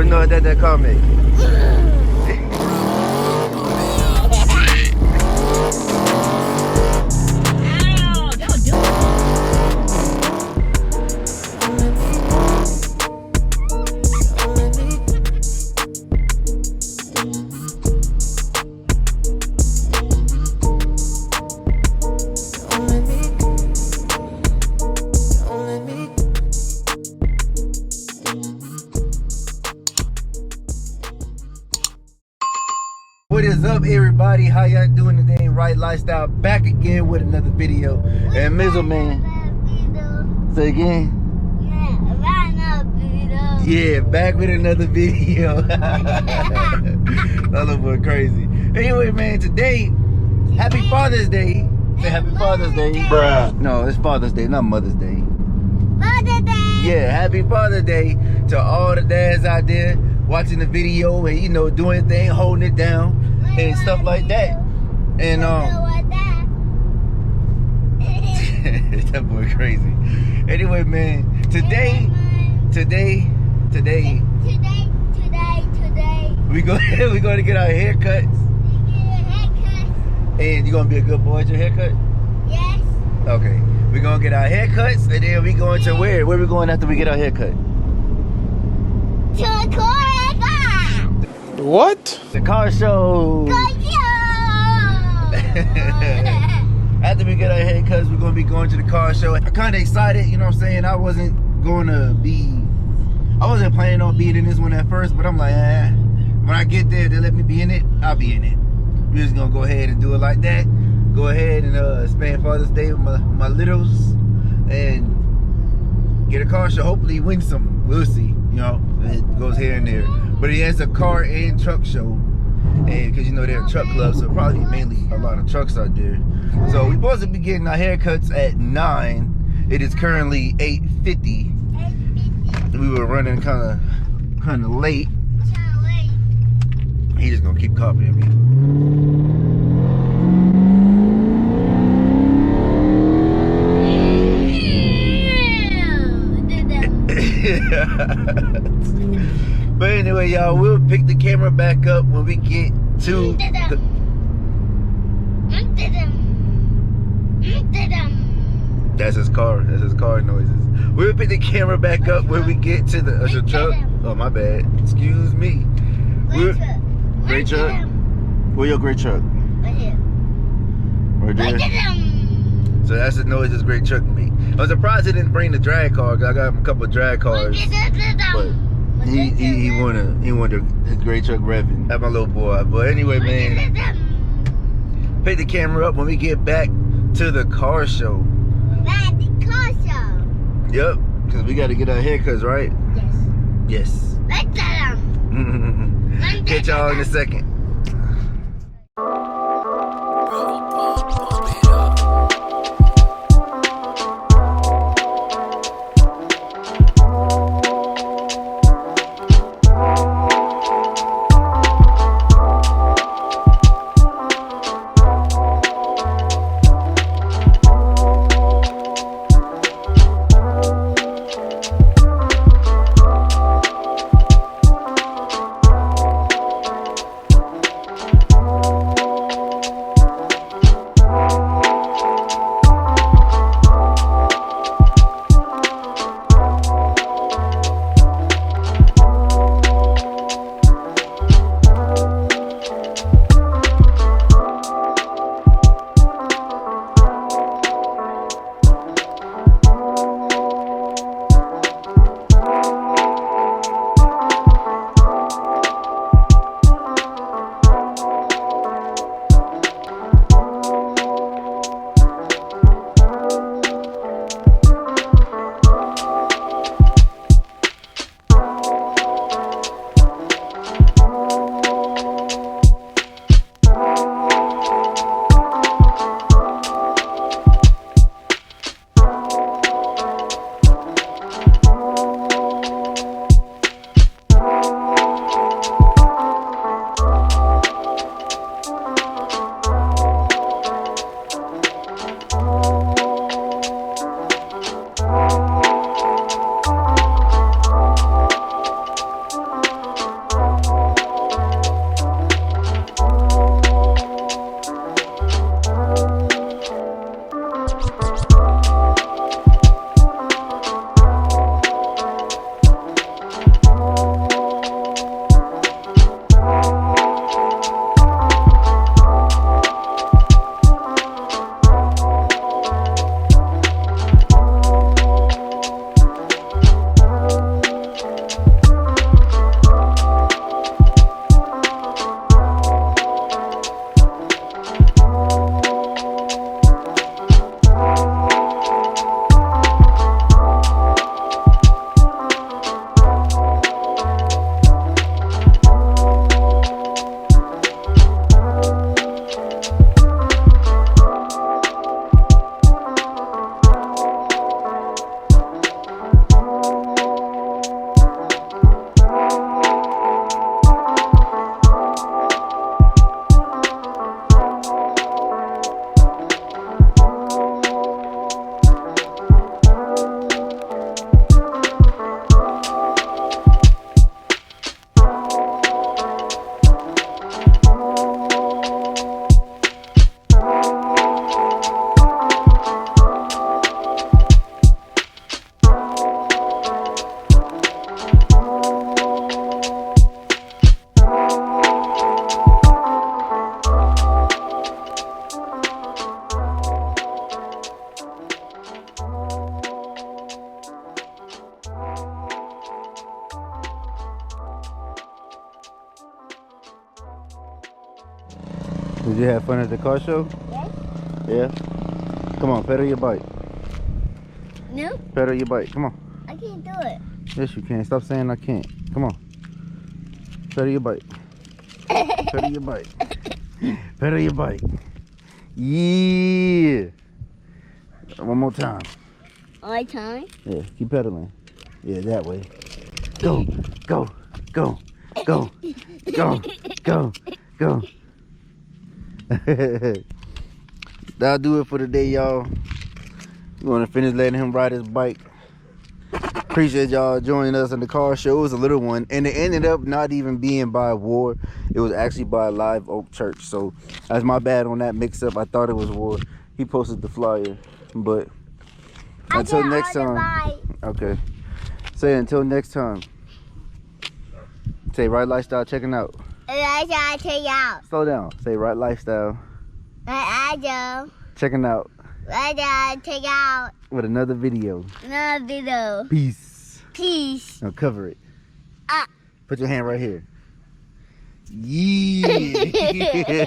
noise that car make. What is up, everybody? How y'all doing today? Right Lifestyle back again with another video. And Mizzle Man, say again. Yeah, back with another video. That little boy crazy. Anyway, man, today, happy Father's Day. Say happy Father's Day. Bruh. No, it's Father's Day, not Mother's Day. Father's Day. Yeah, happy Father's Day to all the dads out there watching the video and, you know, doing things, holding it down and stuff like that. And that boy crazy. Anyway, man, today we going to get our haircuts. And you gonna be a good boy at your haircut? Yes. Okay, we're gonna get our haircuts and then we going to where? Where we going after we get our haircut? To the car. What? The car show. After we get our haircuts, we're gonna be going to the car show. I'm kind of excited, you know what I'm saying? I wasn't planning on being in this one at first, but I'm like, when I get there, they let me be in it, I'll be in it. We're just gonna go ahead and do it like that. Go ahead and spend Father's Day with my littles and get a car show. Hopefully win some. We'll see. You know, it goes here and there. But he has a car and truck show, and because you know they're a truck club, so probably mainly a lot of trucks out there. So we're supposed to be getting our haircuts at 9. It is currently 8:50. We were running kind of late. He just gonna keep copying me. But anyway, y'all, we'll pick the camera back up when we get to the... That's his car. That's his car noises. We'll pick the camera back up when we get to the truck. Oh, my bad. Excuse me. Gray truck? Where your gray truck? Right here. Right there? So that's the noise this gray truck made. I'm surprised he didn't bring the drag car, because I got him a couple of drag cars. But he wanted his gray truck revving. That's my little boy. But anyway, man, pick the camera up when we get back to the car show. The car show. Yep, because we got to get our haircuts, right? Yes. Yes. Catch y'all in a second. Did you have fun at the car show? Yes. Yeah? Come on, pedal your bike. No, Pedal your bike. Come on. I can't do it. Yes, you can. Stop saying I can't. Come on. Pedal your bike. Pedal your bike. Pedal your bike. Yeah. One more time. All the time. Yeah, keep pedaling. Yeah, that way. Go, go, go, go, go, go, go. That'll do it for today, y'all. We want to finish letting him ride his bike. Appreciate y'all joining us in the car show. It was a little one, and it ended up not even being by Ward. It was actually by Live Oak Church. So that's my bad on that mix-up. I thought it was Ward. He posted the flyer, but until next time. Okay. Say until next time. Say Right Lifestyle checking out. I check out. Slow down. Say Right Lifestyle I do. checking out I check out. with another video. Another video. Peace. Peace. Now cover it. Ah. Put your hand right here. Yeah.